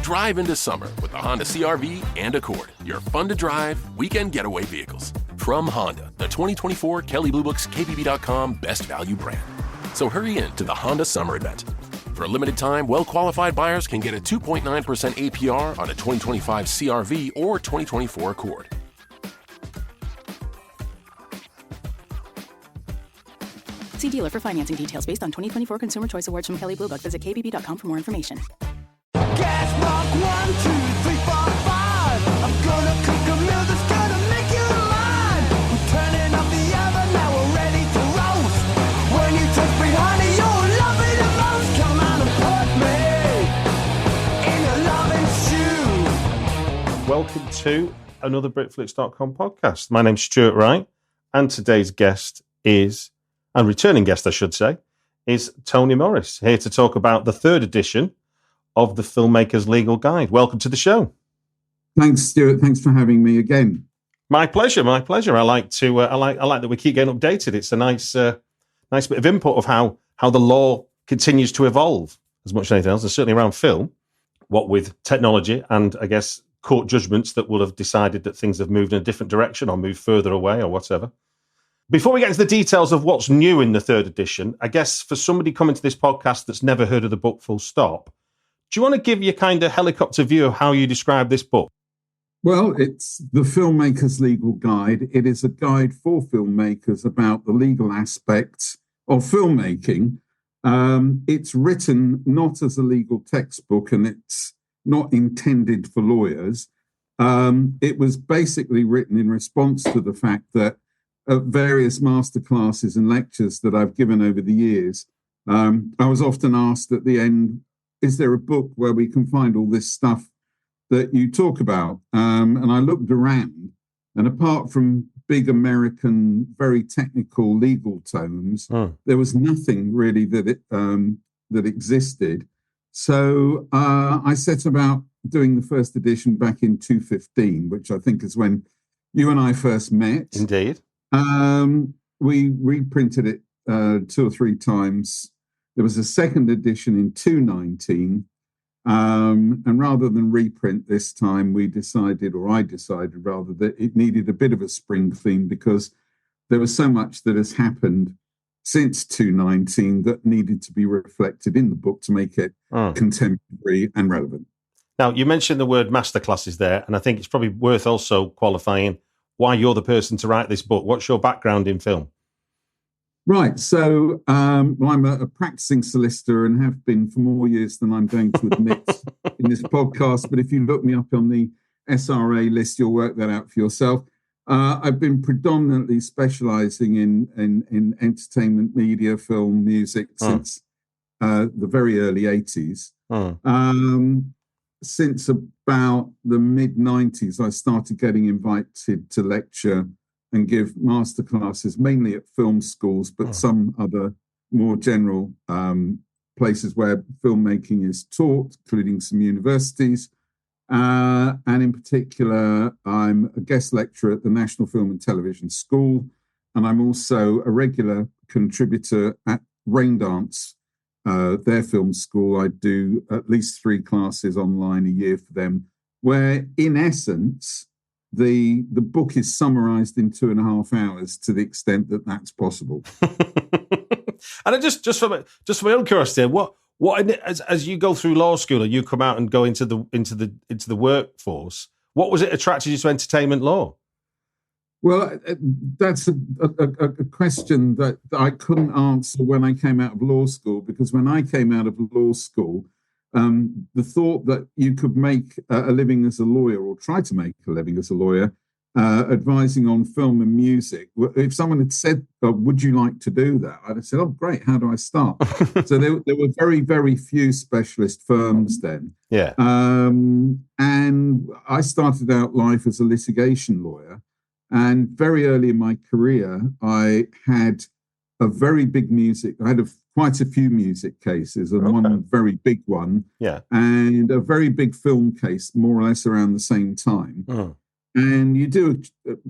Drive into summer with the Honda CR-V and Accord, your fun-to-drive, weekend getaway vehicles. From Honda, the 2024 Kelley Blue Book's KBB.com Best Value brand. So hurry in to the Honda Summer Event. For a limited time, well-qualified buyers can get a 2.9% APR on a 2025 CR-V or 2024 Accord. See dealer for financing details based on 2024 Consumer Choice Awards from Kelley Blue Book. Visit kbb.com for more information. Gas mark 1, 2, 3, 4, 5. I'm gonna cook a meal that's gonna make you mine. I'm turning up the oven, now we're ready to roast. When you touch me, honey, you'll love it the most. Come on and put me in a loving shoe. Welcome to another Britflix.com podcast. My name's Stuart Wright, and today's guest is, and returning guest I should say, is Tony Morris, here to talk about the third edition of the Filmmakers Legal Guide. Welcome to the show. Thanks, Stuart. Thanks for having me again. My pleasure. My pleasure. I like that we keep getting updated. It's a nice bit of input of how the law continues to evolve as much as anything else, and certainly around film. What with technology and I guess court judgments that will have decided that things have moved in a different direction or moved further away or whatever. Before we get into the details of what's new in the third edition, I guess for somebody coming to this podcast that's never heard of the book full stop, do you want to give your kind of helicopter view of how you describe this book? Well, it's the Filmmakers Legal Guide. It is a guide for filmmakers about the legal aspects of filmmaking. It's written not as a legal textbook, and it's not intended for lawyers. It was basically written in response to the fact that at various masterclasses and lectures that I've given over the years, I was often asked at the end, is there a book where we can find all this stuff that you talk about? And I looked around, and apart from big American, very technical legal tomes, there was nothing really that existed. So I set about doing the first edition back in 2015, which I think is when you and I first met. Indeed. We reprinted it 2 or 3 times. There was a second edition in 2019, and rather than reprint this time, I decided rather, that it needed a bit of a spring clean because there was so much that has happened since 2019 that needed to be reflected in the book to make it contemporary and relevant. Now, you mentioned the word masterclasses there, and I think it's probably worth also qualifying why you're the person to write this book. What's your background in film? Right. So I'm a practicing solicitor and have been for more years than I'm going to admit in this podcast. But if you look me up on the SRA list, you'll work that out for yourself. I've been predominantly specialising in entertainment, media, film, music since the very early 80s. Since about the mid-90s, I started getting invited to lecture and give masterclasses, mainly at film schools, but some other more general places where filmmaking is taught, including some universities. And in particular, I'm a guest lecturer at the National Film and Television School, and I'm also a regular contributor at Raindance, their film school. I do at least 3 classes online a year for them, where in essence, the book is summarized in 2.5 hours to the extent that that's possible. And just for my own curiosity, what as you go through law school and you come out and go into the workforce, what was it attracted you to entertainment law? Well, that's a question that I couldn't answer when I came out of law school, because when I came out of law school, the thought that you could make a living as a lawyer, or try to make a living as a lawyer, advising on film and music, if someone had said, would you like to do that? I'd have said, oh, great, how do I start? So there were very, very few specialist firms then. Yeah. And I started out life as a litigation lawyer. And very early in my career, I had a very big quite a few music cases, and one very big one, and a very big film case, more or less around the same time. And you do,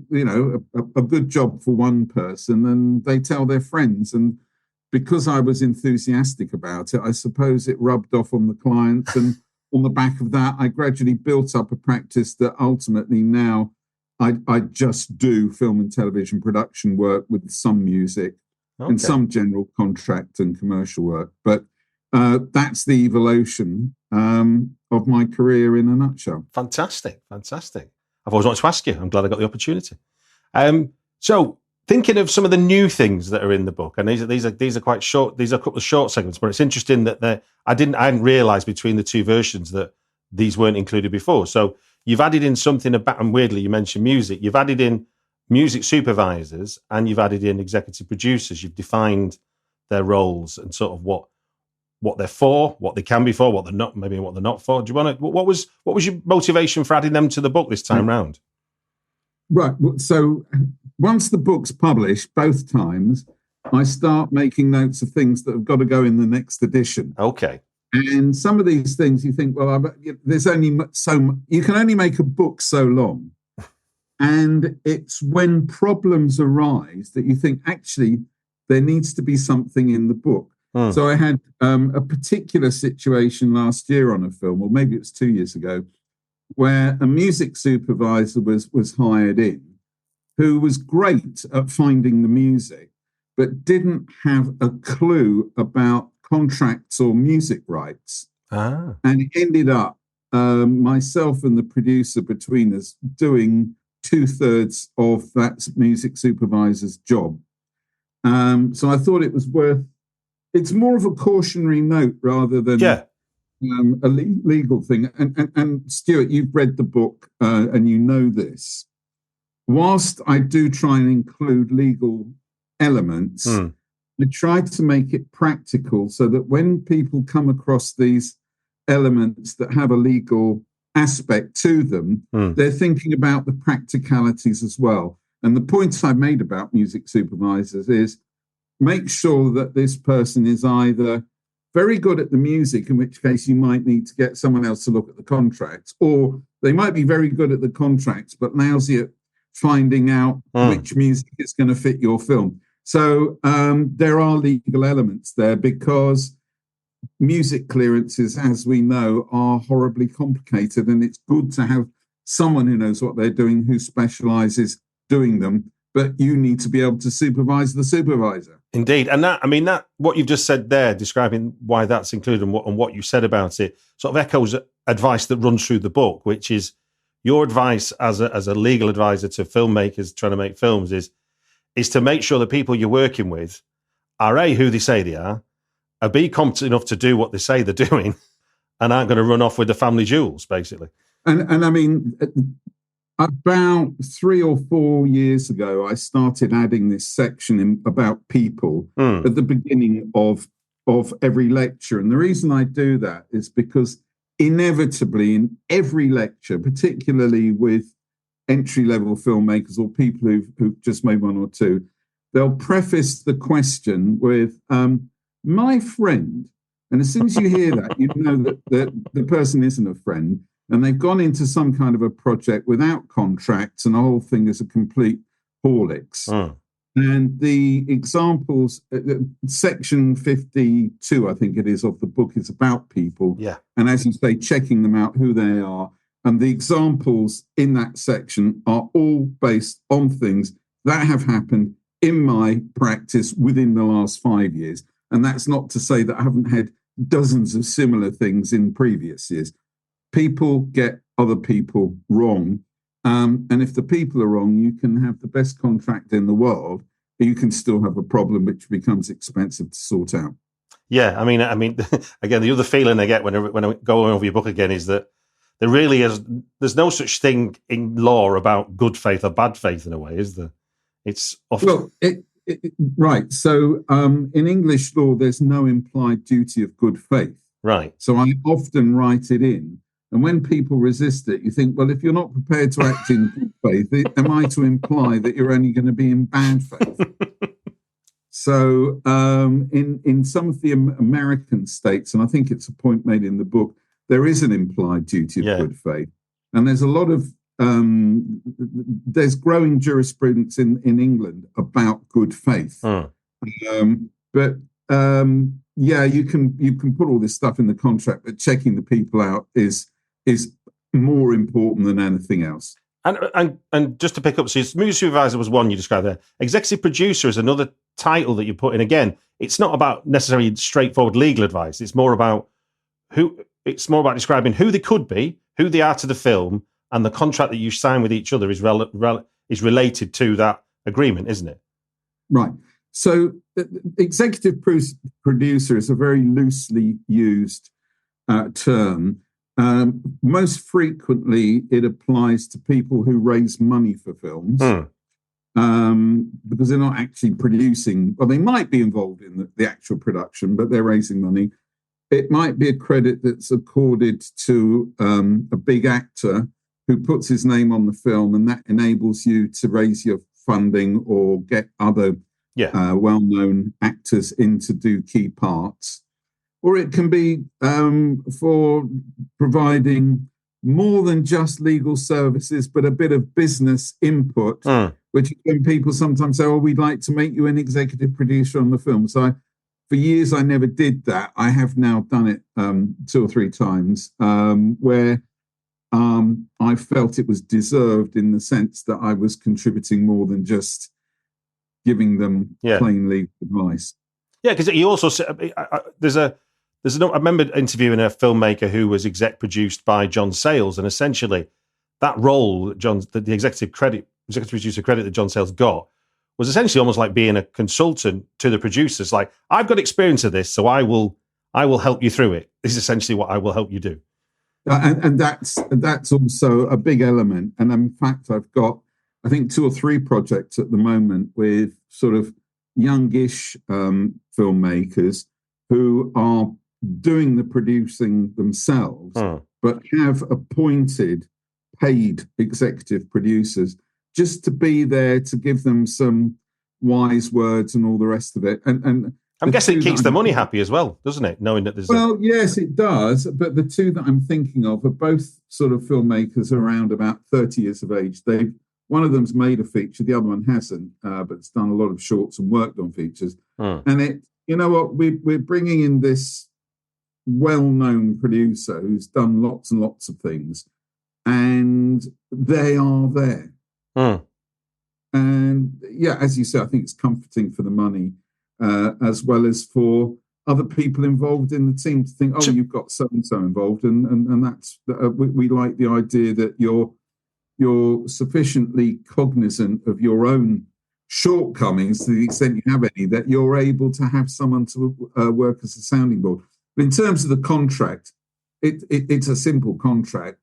a good job for one person, and they tell their friends. And because I was enthusiastic about it, I suppose it rubbed off on the clients, and on the back of that, I gradually built up a practice that ultimately now I just do film and television production work with some music and some general contract and commercial work. But that's the evolution of my career in a nutshell. Fantastic. I've always wanted to ask you. I'm glad I got the opportunity. So, thinking of some of the new things that are in the book, and these are quite short. These are a couple of short segments, but it's interesting that I hadn't realised between the two versions that these weren't included before. So you've added in something about, and weirdly you mentioned music. You've added in music supervisors and you've added in executive producers. You've defined their roles and sort of what they're for, what they can be for, what they're not, maybe what they're not for. Do you want to? What was your motivation for adding them to the book this time round? Right. So once the book's published, both times, I start making notes of things that have got to go in the next edition. Okay. And some of these things you think, well, there's only you can only make a book so long. And it's when problems arise that you think, actually, there needs to be something in the book. So I had a particular situation last year on a film, or maybe it was 2 years ago, where a music supervisor was hired in, who was great at finding the music, but didn't have a clue about contracts or music rights. And it ended up myself and the producer between us doing 2/3 of that music supervisor's job. So I thought it was worth. It's more of a cautionary note rather than a legal thing. And Stuart, you've read the book and you know this. Whilst I do try and include legal elements, I try to make it practical so that when people come across these elements that have a legal aspect to them, they're thinking about the practicalities as well. And the points I've made about music supervisors is make sure that this person is either very good at the music, in which case you might need to get someone else to look at the contracts, or they might be very good at the contracts, but lousy at finding out which music is going to fit your film. So there are legal elements there because music clearances, as we know, are horribly complicated, and it's good to have someone who knows what they're doing, who specialises doing them, but you need to be able to supervise the supervisor. Indeed. And that what you've just said there, describing why that's included and what you said about it, sort of echoes advice that runs through the book, which is your advice as a legal advisor to filmmakers trying to make films is to make sure the people you're working with are A, who they say they are B, competent enough to do what they say they're doing, and aren't going to run off with the family jewels, basically. And I mean, about 3 or 4 years ago, I started adding this section about people at the beginning of every lecture. And the reason I do that is because inevitably in every lecture, particularly with entry-level filmmakers or people who've just made one or two, they'll preface the question with, my friend. And as soon as you hear that, you know that the person isn't a friend. And they've gone into some kind of a project without contracts, and the whole thing is a complete horlicks. And the examples, section 52, I think it is, of the book is about people. Yeah. And as you say, checking them out, who they are. And the examples in that section are all based on things that have happened in my practice within the last 5 years. And that's not to say that I haven't had dozens of similar things in previous years. People get other people wrong. And if the people are wrong, you can have the best contract in the world, but you can still have a problem which becomes expensive to sort out. Yeah, I mean, again, the other feeling I get when I go over your book again is that there's no such thing in law about good faith or bad faith in a way, is there? It's often... Well, right. So in English law, there's no implied duty of good faith. Right. So I often write it in. And when people resist it, you think, well, if you're not prepared to act in good faith, am I to imply that you're only going to be in bad faith? So in some of the American states, and I think it's a point made in the book, there is an implied duty of good faith. And there's a lot of, there's growing jurisprudence in England about good faith. But yeah, you can put all this stuff in the contract, but checking the people out is more important than anything else. And just to pick up, so movie supervisor was one you described there. Executive producer is another title that you put in. Again, it's not about necessarily straightforward legal advice. It's more about describing who they could be, who they are to the film, and the contract that you sign with each other is related to that agreement, isn't it? Right. So executive producer is a very loosely used term. Most frequently, it applies to people who raise money for films because they're not actually producing. Well, they might be involved in the actual production, but they're raising money. It might be a credit that's accorded to a big actor who puts his name on the film, and that enables you to raise your funding or get other well-known actors in to do key parts. Or it can be for providing more than just legal services, but a bit of business input, which when people sometimes say, oh, we'd like to make you an executive producer on the film. So for years, I never did that. I have now done it 2 or 3 times where I felt it was deserved in the sense that I was contributing more than just giving them plain legal advice. Yeah, because you also I remember interviewing a filmmaker who was exec produced by John Sayles, and essentially that role, the executive producer credit that John Sayles got was essentially almost like being a consultant to the producers. Like, I've got experience of this, so I will help you through it. This is essentially what I will help you do. And that's also a big element. And in fact, I've got, I think, 2 or 3 projects at the moment with sort of youngish filmmakers who are doing the producing themselves, but have appointed paid executive producers just to be there to give them some wise words and all the rest of it. And I'm guessing it keeps the money happy as well, doesn't it? Knowing that there's yes, it does. But the 2 that I'm thinking of are both sort of filmmakers around about 30 years of age. One of them's made a feature, the other one hasn't, but it's done a lot of shorts and worked on features. And you know what, we're bringing in this well-known producer who's done lots and lots of things, and they are there. And yeah, as you say, I think it's comforting for the money, as well as for other people involved in the team to think, oh, you've got so-and-so involved, and that's we like the idea that you're sufficiently cognizant of your own shortcomings to the extent you have any, that you're able to have someone to work as a sounding board. But in terms of the contract, it's a simple contract.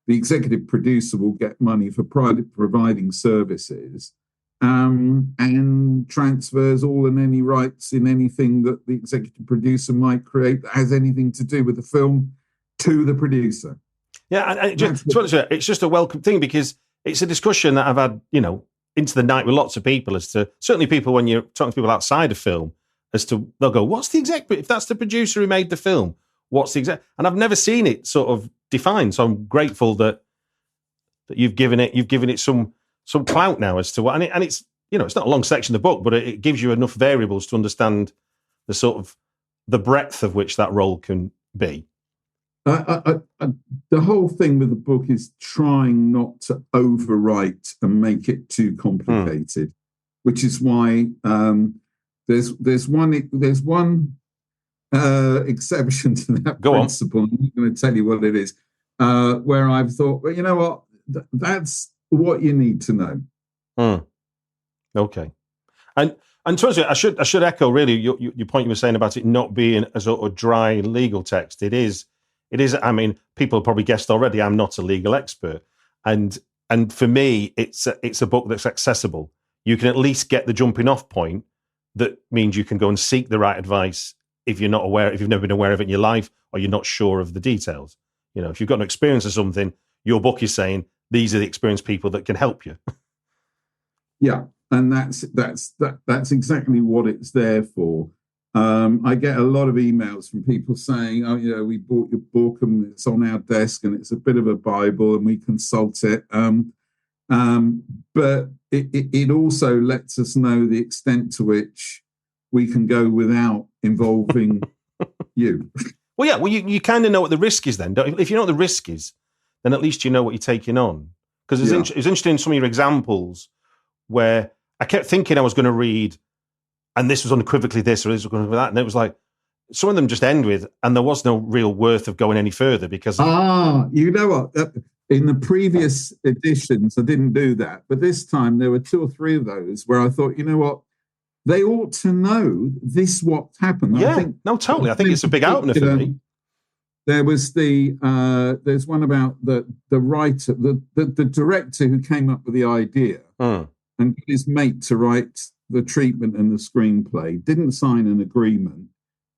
The executive producer will get money for providing services and transfers all and any rights in anything that the executive producer might create that has anything to do with the film to the producer. Yeah, and it's just a welcome thing, because it's a discussion that I've had, into the night with lots of people, as to, certainly people when you're talking to people outside of film, as to, they'll go, what's the exec? If that's the producer who made the film, what's the exec? And I've never seen it sort of defined. So I'm grateful that you've given it some clout now as to what, and it's, it's not a long section of the book, but it gives you enough variables to understand the sort of the breadth of which that role can be. The whole thing with the book is trying not to overwrite and make it too complicated, which is why there's one exception to that principle. I'm not going to tell you what it is, where I've thought, well, you know what, that's what you need to know. Okay, and to I should echo really your point you were saying about it not being a sort of dry legal text. It is. I mean, people have probably guessed already, I'm not a legal expert. And for me, it's a book that's accessible. You can at least get the jumping off point. That means you can go and seek the right advice if you've never been aware of it in your life, or you're not sure of the details. If you've got an experience of something, your book is saying, these are the experienced people that can help you. Yeah. And that's exactly what it's there for. I get a lot of emails from people saying, oh, we bought your book and it's on our desk and it's a bit of a Bible and we consult it. But it also lets us know the extent to which we can go without involving You. Well, yeah. Well, you kind of know what the risk is then. If you know what the risk is, then at least you know what you're taking on. Because it's interesting in some of your examples where I kept thinking I was going to read, and this was unequivocally this or this was going to be that, and it was like some of them just end with, and there was no real worth of going any further because. You know what? In the previous editions, I didn't do that, but this time there were 2 or 3 of those where I thought, you know what? They ought to know this what happened. Yeah, totally. I think it's a big opener for me. There was there's one about the writer, the director who came up with the idea and got his mate to write the treatment and the screenplay, didn't sign an agreement.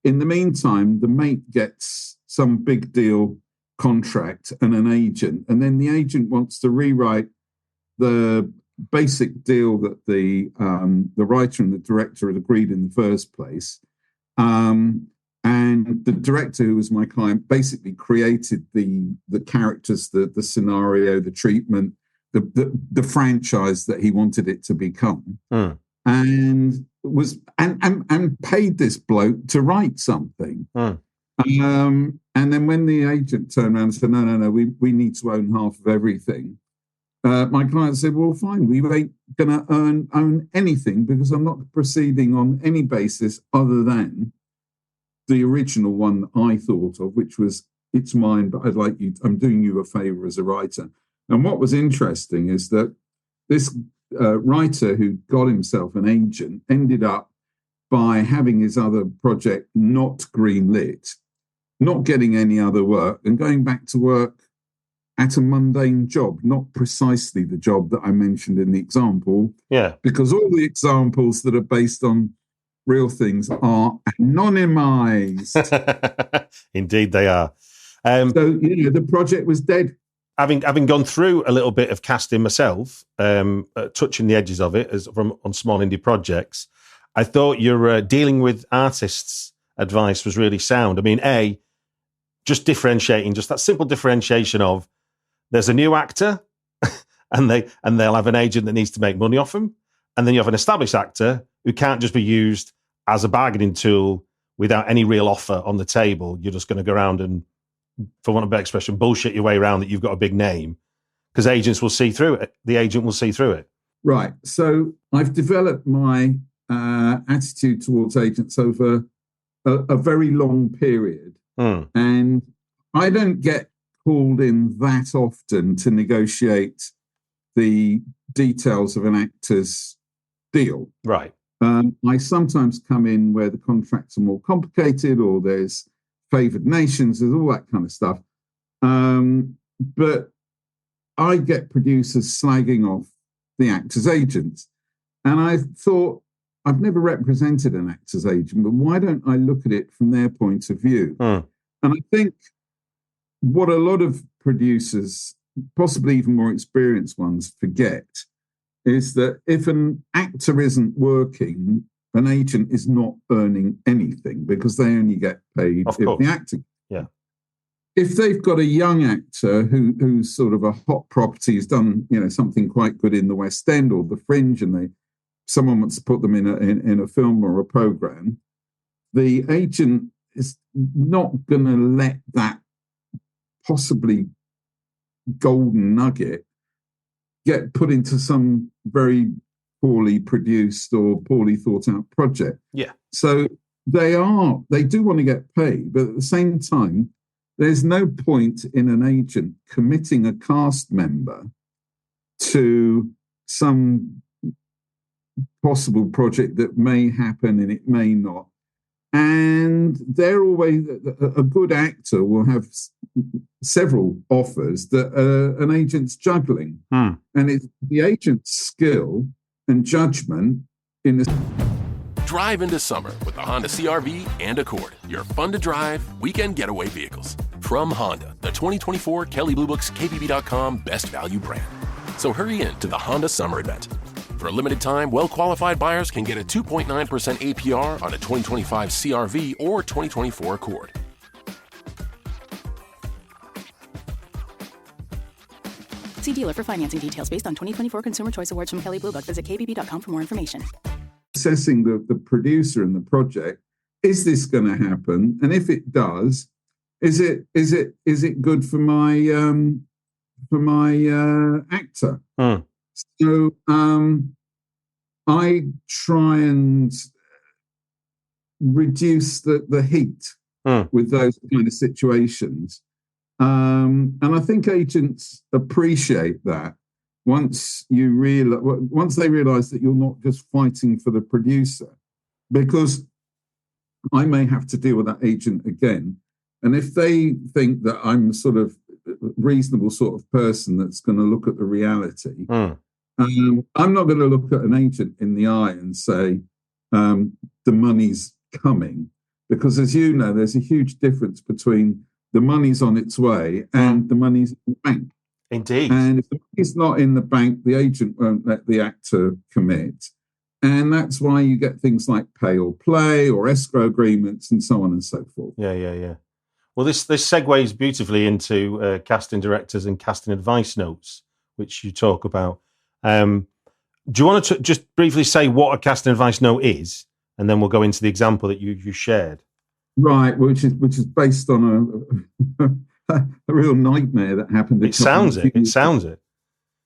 In the meantime, the mate gets some big deal contract and an agent, and then the agent wants to rewrite the basic deal that the writer and the director had agreed in the first place. And the director, who was my client, basically created the characters, the scenario, the treatment, the franchise that he wanted it to become, and paid this bloke to write something. And then when the agent turned around and said, no, we need to own half of everything. My client said, well, fine, we ain't going to own anything because I'm not proceeding on any basis other than the original one that I thought of, which was, it's mine, but I'm doing you a favor as a writer. And what was interesting is that this writer who got himself an agent ended up by having his other project not greenlit, not getting any other work, and going back to work at a mundane job, not precisely the job that I mentioned in the example. Yeah. Because all the examples that are based on real things are anonymized. Indeed, they are. So, the project was dead. Having gone through a little bit of casting myself, touching the edges of it on small indie projects, I thought your dealing with artists advice was really sound. I mean, just differentiating, just that simple differentiation of there's a new actor and they'll have an agent that needs to make money off them. And then you have an established actor who can't just be used as a bargaining tool without any real offer on the table. You're just going to go around and, for want of a better expression, bullshit your way around that you've got a big name because agents will see through it. The agent will see through it. Right. So I've developed my attitude towards agents over a very long period. And I don't get called in that often to negotiate the details of an actor's deal. Right. I sometimes come in where the contracts are more complicated or there's favoured nations, there's all that kind of stuff. But I get producers slagging off the actor's agents. And I thought, I've never represented an actor's agent, but why don't I look at it from their point of view? And I think what a lot of producers, possibly even more experienced ones, forget is that if an actor isn't working, an agent is not earning anything because they only get paid if the actor. Yeah. If they've got a young actor who's sort of a hot property, has done something quite good in the West End or the Fringe, and someone wants to put them in a film or a program, the agent is not going to let that possibly golden nugget get put into some very poorly produced or poorly thought out project. Yeah. So they do want to get paid, but at the same time, there's no point in an agent committing a cast member to some possible project that may happen and it may not. And they're always, a good actor will have several offers that an agent's juggling. And it's the agent's skill and judgment in the... Drive into summer with the Honda CR-V and Accord, your fun-to-drive weekend getaway vehicles. From Honda, the 2024 Kelley Blue Book's KBB.com Best Value brand. So hurry in to the Honda Summer Event. For a limited time, well-qualified buyers can get a 2.9% APR on a 2025 CR-V or 2024 Accord. See dealer for financing details based on 2024 Consumer Choice Awards from Kelley Blue Book. Visit kbb.com for more information. Assessing the producer and the project, is this going to happen? And if it does, is it good for my actor? So I try and reduce the heat with those kind of situations. And I think agents appreciate that once they realize that you're not just fighting for the producer, because I may have to deal with that agent again. And if they think that I'm sort of reasonable sort of person that's going to look at the reality, I'm not going to look at an agent in the eye and say, the money's coming. Because as you know, there's a huge difference between the money's on its way and the money's in the bank. Indeed. And if the money's not in the bank, the agent won't let the actor commit. And that's why you get things like pay or play or escrow agreements and so on and so forth. Yeah. Well, this segues beautifully into casting directors and casting advice notes, which you talk about. Do you want to just briefly say what a casting advice note is, and then we'll go into the example that you shared? Right, which is based on a real nightmare that happened. It sounds it.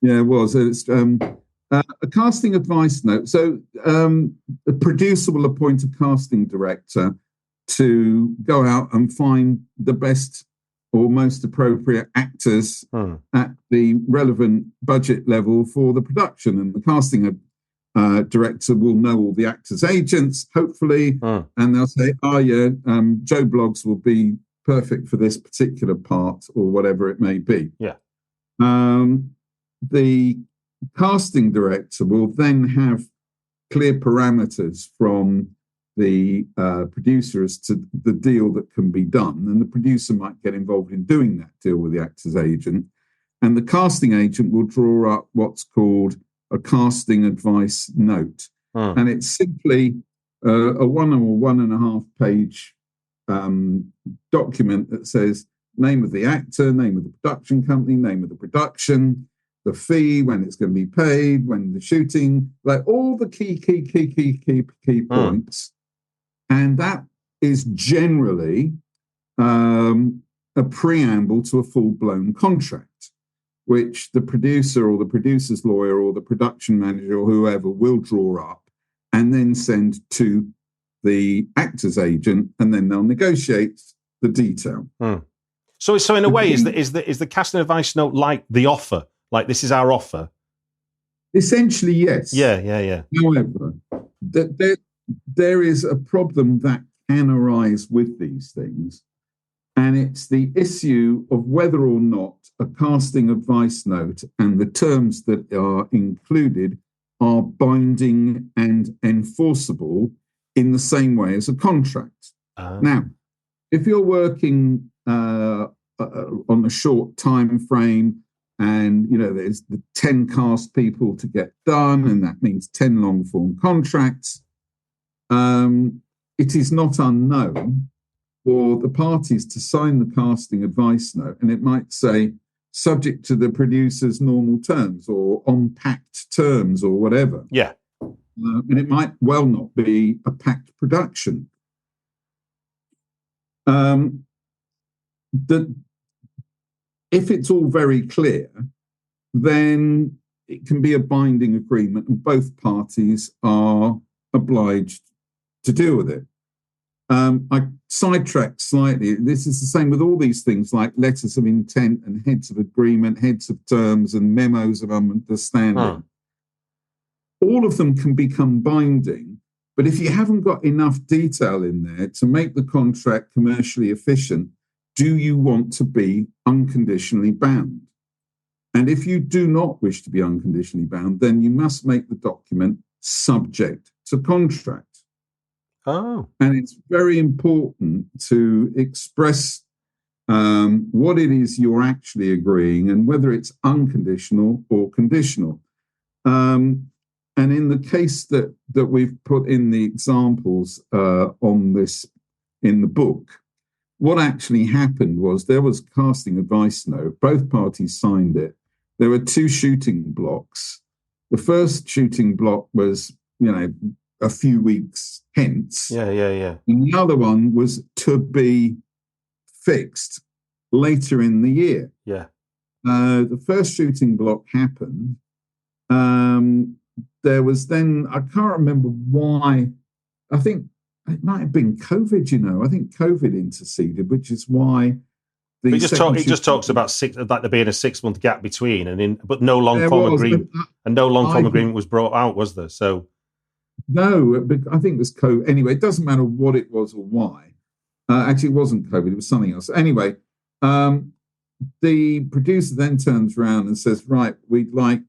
Yeah, it was. It's a casting advice note. So a producer will appoint a casting director to go out and find the best or most appropriate actors at the relevant budget level for the production. And the casting director will know all the actors' agents, hopefully, and they'll say, Joe Bloggs will be perfect for this particular part or whatever it may be. Yeah. The casting director will then have clear parameters from the producer as to the deal that can be done, and the producer might get involved in doing that deal with the actor's agent, and the casting agent will draw up what's called a casting advice note, and it's simply a 1 or 1.5 page document that says name of the actor, name of the production company, name of the production, the fee, when it's going to be paid, when the shooting, like all the key points. And that is generally a preamble to a full-blown contract, which the producer or the producer's lawyer or the production manager or whoever will draw up and then send to the actor's agent, and then they'll negotiate the detail. So in a way, is the casting advice note like the offer? Like, this is our offer? Essentially, yes. Yeah. However, there is a problem that can arise with these things, and it's the issue of whether or not a casting advice note and the terms that are included are binding and enforceable in the same way as a contract. Now, if you're working on a short time frame, and there's the 10 cast people to get done, and that means 10 long form contracts, it is not unknown for the parties to sign the casting advice note, and it might say subject to the producer's normal terms or on pact terms or whatever. Yeah. And it might well not be a packed production. If it's all very clear, then it can be a binding agreement and both parties are obliged to deal with it. I sidetracked slightly. This is the same with all these things like letters of intent and heads of agreement, heads of terms and memos of understanding. All of them can become binding, but if you haven't got enough detail in there to make the contract commercially efficient, do you want to be unconditionally bound? And if you do not wish to be unconditionally bound, then you must make the document subject to contract. And it's very important to express what it is you're actually agreeing and whether it's unconditional or conditional. And in the case that we've put in the examples on this in the book, what actually happened was there was a casting advice note. Both parties signed it. There were 2 shooting blocks. The first shooting block was, a few weeks hence. Yeah. And the other one was to be fixed later in the year. Yeah. The first shooting block happened. There was then, I can't remember why, I think it might have been COVID, I think COVID interceded, which is why He just talks about like there being a 6-month gap between, but no long form agreement, and no long form agreement was brought out, was there? So no, but I think it was COVID. Anyway, it doesn't matter what it was or why. Actually, it wasn't COVID; it was something else. Anyway, the producer then turns around and says, "Right, we'd like."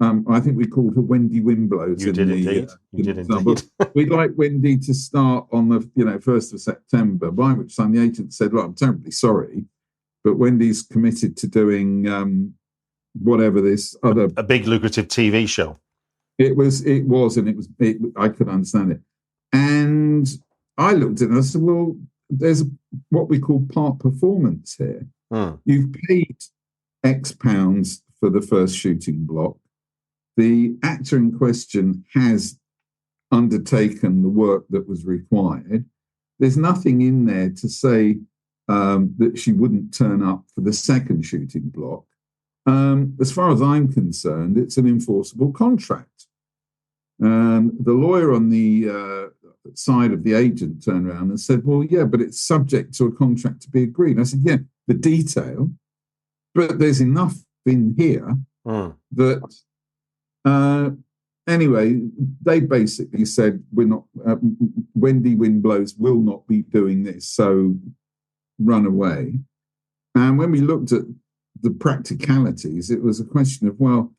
I think we called her Wendy Wimblows. You did indeed. We'd like Wendy to start on the 1st of September. By which time the agent said, "Well, I'm terribly sorry, but Wendy's committed to doing whatever this other a big lucrative TV show." It was, I could understand it. And I looked at it and I said, "Well, there's what we call part performance here. You've paid X pounds for the first shooting block. The actor in question has undertaken the work that was required. There's nothing in there to say that she wouldn't turn up for the second shooting block. As far as I'm concerned, it's an enforceable contract." The lawyer on the side of the agent turned around and said, "Well, yeah, but it's subject to a contract to be agreed." I said, "Yeah, the detail, but there's enough in here that..." Anyway, they basically said, "We're not. Wendy Wimblows will not be doing this, so run away." And when we looked at the practicalities, it was a question of, well,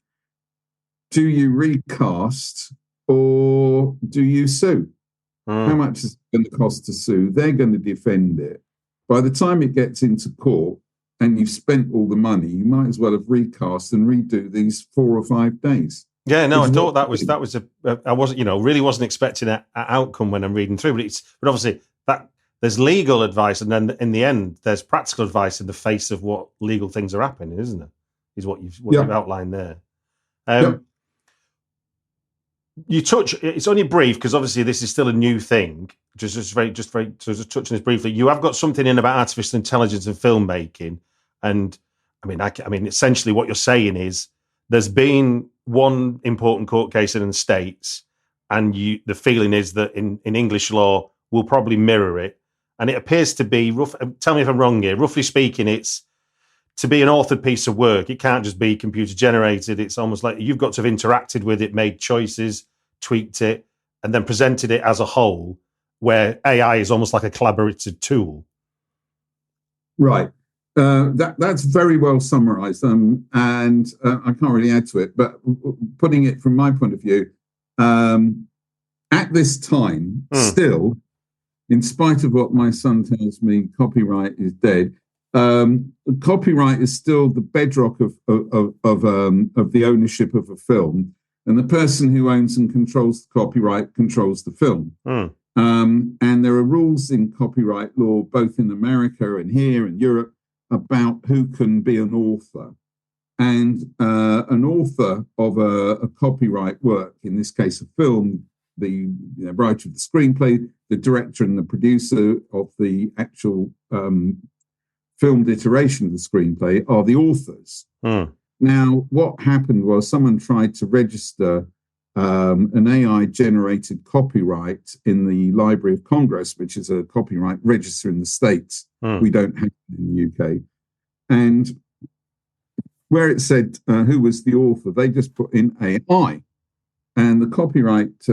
do you recast or do you sue? How much is it going to cost to sue? They're going to defend it. By the time it gets into court and you've spent all the money, you might as well have recast and redo these 4 or 5 days. Yeah, no, I thought that was I wasn't, really wasn't expecting an outcome when I'm reading through, but obviously that there's legal advice, and then in the end there's practical advice in the face of what legal things are happening, isn't it? Is what you've outlined there. You touch. It's only brief because obviously this is still a new thing. Just touching this briefly. You have got something in about artificial intelligence and filmmaking, and I mean, essentially what you're saying is there's been one important court case in the States, and the feeling is that in English law we'll probably mirror it, and it appears to be rough. Tell me if I'm wrong here. Roughly speaking, it's to be an authored piece of work. It can't just be computer generated. It's almost like you've got to have interacted with it, made choices, tweaked it, and then presented it as a whole, where AI is almost like a collaborative tool. Right. That's very well summarized. And I can't really add to it, but putting it from my point of view, at this time, still, in spite of what my son tells me, copyright is dead. Copyright is still the bedrock of the ownership of a film, and the person who owns and controls the copyright controls the film. And there are rules in copyright law, both in America and here in Europe, about who can be an author. And an author of a copyright work, in this case a film, the writer of the screenplay, the director and the producer of the actual filmed iteration of the screenplay are the authors. Now, what happened was someone tried to register an AI-generated copyright in the Library of Congress, which is a copyright register in the States. We don't have it in the UK. And where it said who was the author, they just put in AI. And the copyright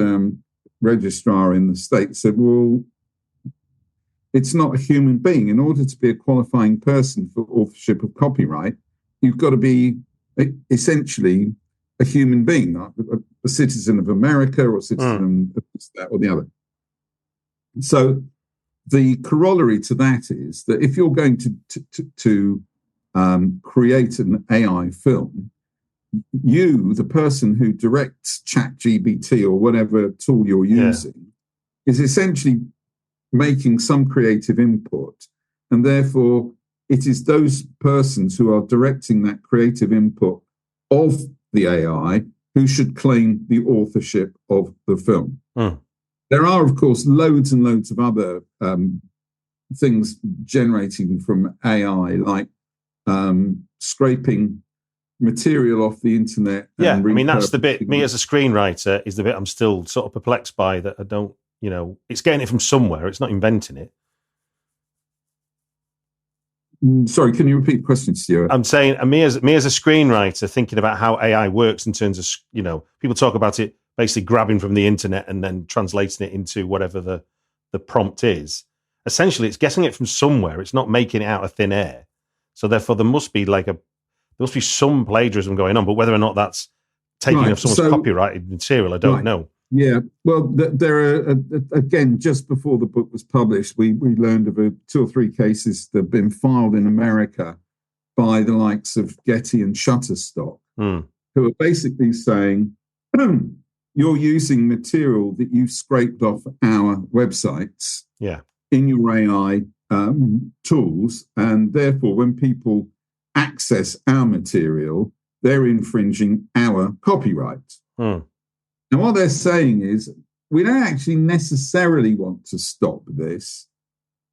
registrar in the States said, well, it's not a human being. In order to be a qualifying person for authorship of copyright, you've got to be essentially a human being, not a citizen of America or a citizen of that or the other. So the corollary to that is that if you're going to create an AI film, you, the person who directs ChatGPT or whatever tool you're using, is essentially making some creative input, and therefore it is those persons who are directing that creative input of the AI who should claim the authorship of the film. Mm. There are, of course, loads and loads of other things generating from AI, like scraping material off the internet. Yeah, I mean, that's the bit, me as a screenwriter, is the bit I'm still sort of perplexed by, that I don't, it's getting it from somewhere. It's not inventing it. Sorry, can you repeat the question, Stuart? I'm saying, me as a screenwriter, thinking about how AI works in terms of, people talk about it basically grabbing from the internet and then translating it into whatever the prompt is. Essentially, it's getting it from somewhere. It's not making it out of thin air. So therefore, there must be some plagiarism going on. But whether or not that's taking off someone's copyrighted material, I don't know. Yeah, well, there are, again, just before the book was published, we learned of 2 or 3 cases that have been filed in America by the likes of Getty and Shutterstock, who are basically saying, you're using material that you've scraped off our websites in your AI tools, and therefore when people access our material, they're infringing our copyright. And what they're saying is, we don't actually necessarily want to stop this,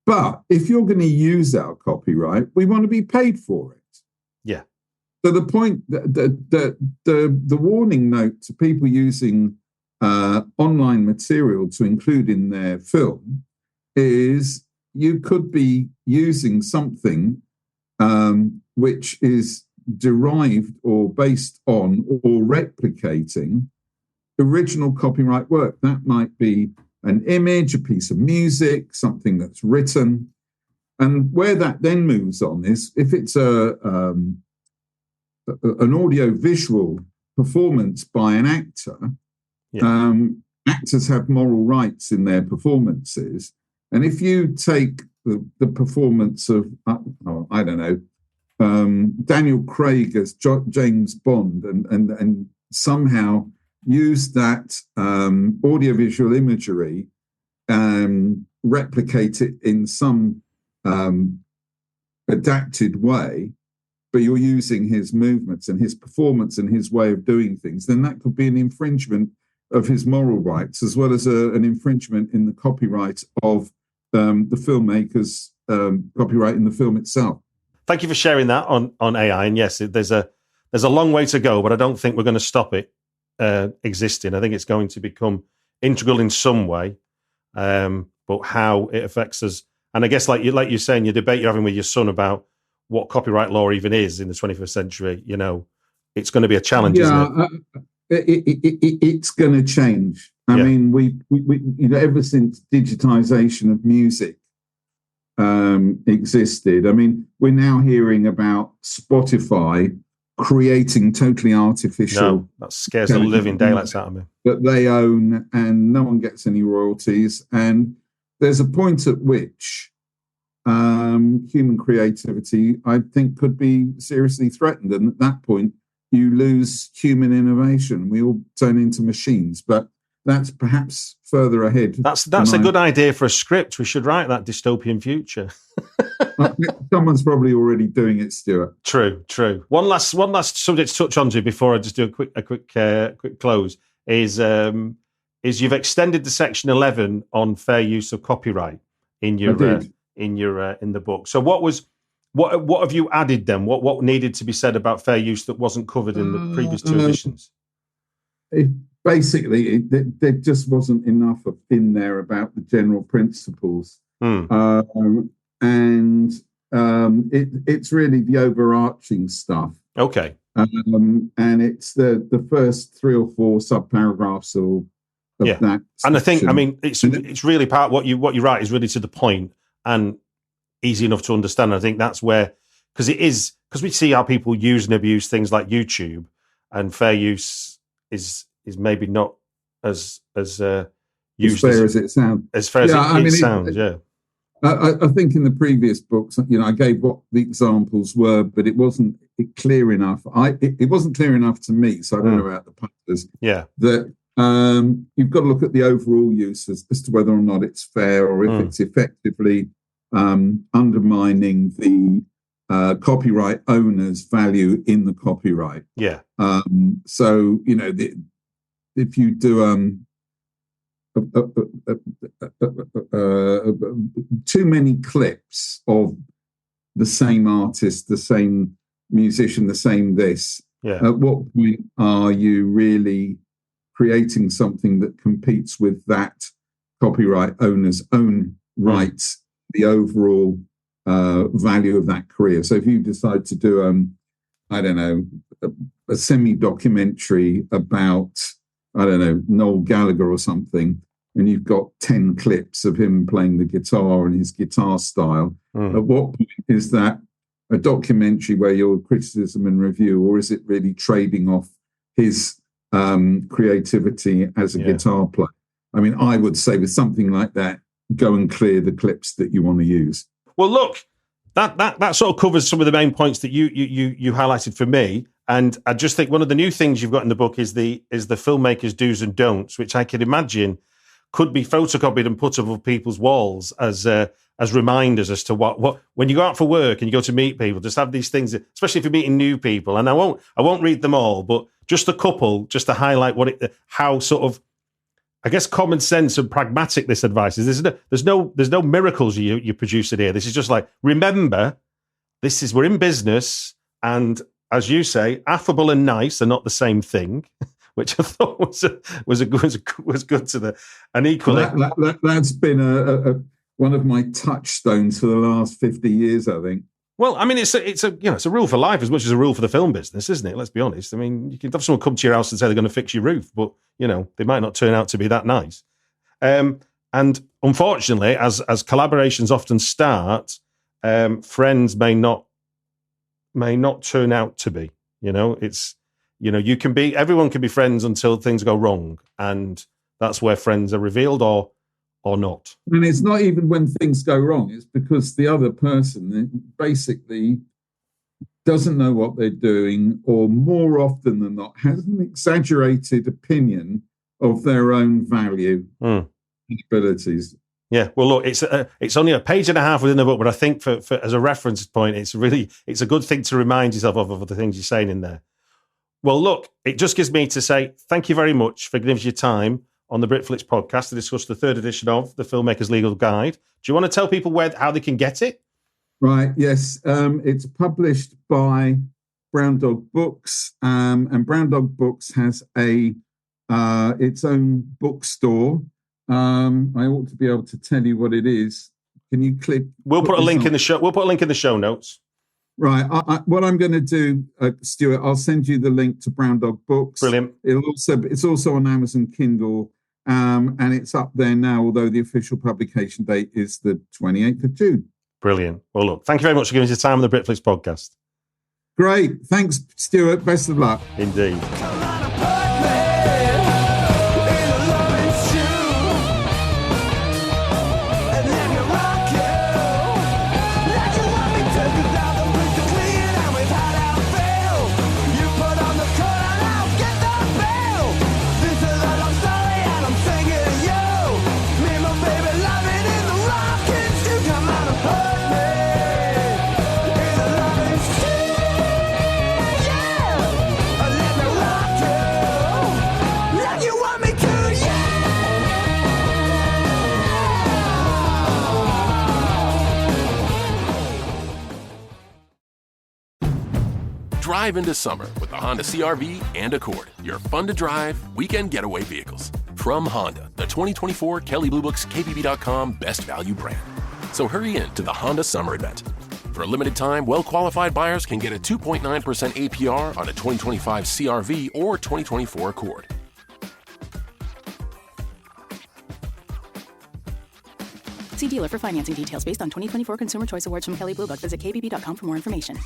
but if you're going to use our copyright, we want to be paid for it. Yeah. So the point, the warning note to people using online material to include in their film is, you could be using something which is derived or based on or replicating original copyright work. That might be an image, a piece of music, something that's written. And where that then moves on is, if it's an audio-visual performance by an actor, actors have moral rights in their performances. And if you take the performance of, I don't know, Daniel Craig as James Bond and somehow use that audiovisual imagery, replicate it in some adapted way, but you're using his movements and his performance and his way of doing things, then that could be an infringement of his moral rights, as well as an infringement in the copyright of the filmmaker's copyright in the film itself. Thank you for sharing that on AI. And yes, there's a long way to go, but I don't think we're going to stop it existing. I think it's going to become integral in some way, but how it affects us. And I guess, like you're saying, your debate you're having with your son about what copyright law even is in the 21st century, it's going to be a challenge, isn't it? It's going to change. I mean, we ever since digitization of music existed, I mean, we're now hearing about Spotify creating totally artificial. No, that scares the living daylights out of me. That they own, and no one gets any royalties. And there's a point at which human creativity, I think, could be seriously threatened. And at that point, you lose human innovation. We all turn into machines. But that's perhaps further ahead. That's a good idea for a script. We should write that dystopian future. Someone's probably already doing it, Stuart. True. One last subject to touch on to before I just do a quick close is you've extended the section 11 on fair use of copyright in your in the book. So what have you added then? What needed to be said about fair use that wasn't covered in the previous 2 editions? Basically, there just wasn't enough in there about the general principles. And it's really the overarching stuff. Okay. And it's the first 3 or 4 subparagraphs of that section. And I think, I mean, it's really part what you write is really to the point and easy enough to understand. I think that's where, because we see how people use and abuse things like YouTube, and fair use is maybe not as used as it sounds. As fair as it sounds, yeah. I think in the previous books, I gave what the examples were, but it wasn't clear enough. It wasn't clear enough to me, so I don't know about the punters. Yeah. That you've got to look at the overall use as to whether or not it's fair, or if it's effectively undermining the copyright owners value in the copyright. Yeah. So, if you do too many clips of the same artist, the same musician, the same this, at what point are you really creating something that competes with that copyright owner's own rights, the overall value of that career? So if you decide to do, a semi-documentary about, Noel Gallagher or something, and you've got 10 clips of him playing the guitar and his guitar style, at what point is that a documentary where your criticism and review, or is it really trading off his creativity as a guitar player? I mean, I would say with something like that, go and clear the clips that you want to use. Well, look, that sort of covers some of the main points that you highlighted for me. And I just think one of the new things you've got in the book is the filmmakers' do's and don'ts, which I can imagine could be photocopied and put above people's walls as reminders as to what when you go out for work and you go to meet people, just have these things, especially if you're meeting new people. And I won't read them all, but just a couple, just to highlight how sort of, I guess, common sense and pragmatic this advice is. There's no miracles you're producing here. This is just like, remember, we're in business, and as you say, affable and nice are not the same thing, which I thought was good to and equally that's been one of my touchstones for the last 50 years, I think. Well, I mean, it's a rule for life as much as a rule for the film business, isn't it? Let's be honest. I mean, you can have someone come to your house and say they're going to fix your roof, but they might not turn out to be that nice. And unfortunately, as collaborations often start, friends may not turn out to be. Everyone can be friends until things go wrong, and that's where friends are revealed or not. And it's not even when things go wrong, it's because the other person basically doesn't know what they're doing, or more often than not has an exaggerated opinion of their own value and abilities. Yeah, well, look, it's only a page and a half within the book, but I think for as a reference point, it's a good thing to remind yourself of the things you're saying in there. Well, look, it just gives me to say thank you very much for giving us your time on the Britflix podcast to discuss the third edition of the Filmmakers Legal Guide. Do you want to tell people how they can get it? Right, yes. It's published by Brown Dog Books, and Brown Dog Books has its own bookstore. I ought to be able to tell you what it is. Can you click? We'll put a link in the show. We'll put a link in the show notes. Right. What I'm going to do, Stuart, I'll send you the link to Brown Dog Books. Brilliant. It's also on Amazon Kindle, and it's up there now. Although the official publication date is the 28th of June. Brilliant. Well, look, thank you very much for giving us your time on the Britflix podcast. Great. Thanks, Stuart. Best of luck. Indeed. Drive into summer with the Honda CR-V and Accord, your fun-to-drive weekend getaway vehicles. From Honda, the 2024 Kelley Blue Book's KBB.com Best Value brand. So hurry in to the Honda Summer Event. For a limited time, well-qualified buyers can get a 2.9% APR on a 2025 CR-V or 2024 Accord. See dealer for financing details based on 2024 Consumer Choice Awards from Kelley Blue Book. Visit kbb.com for more information.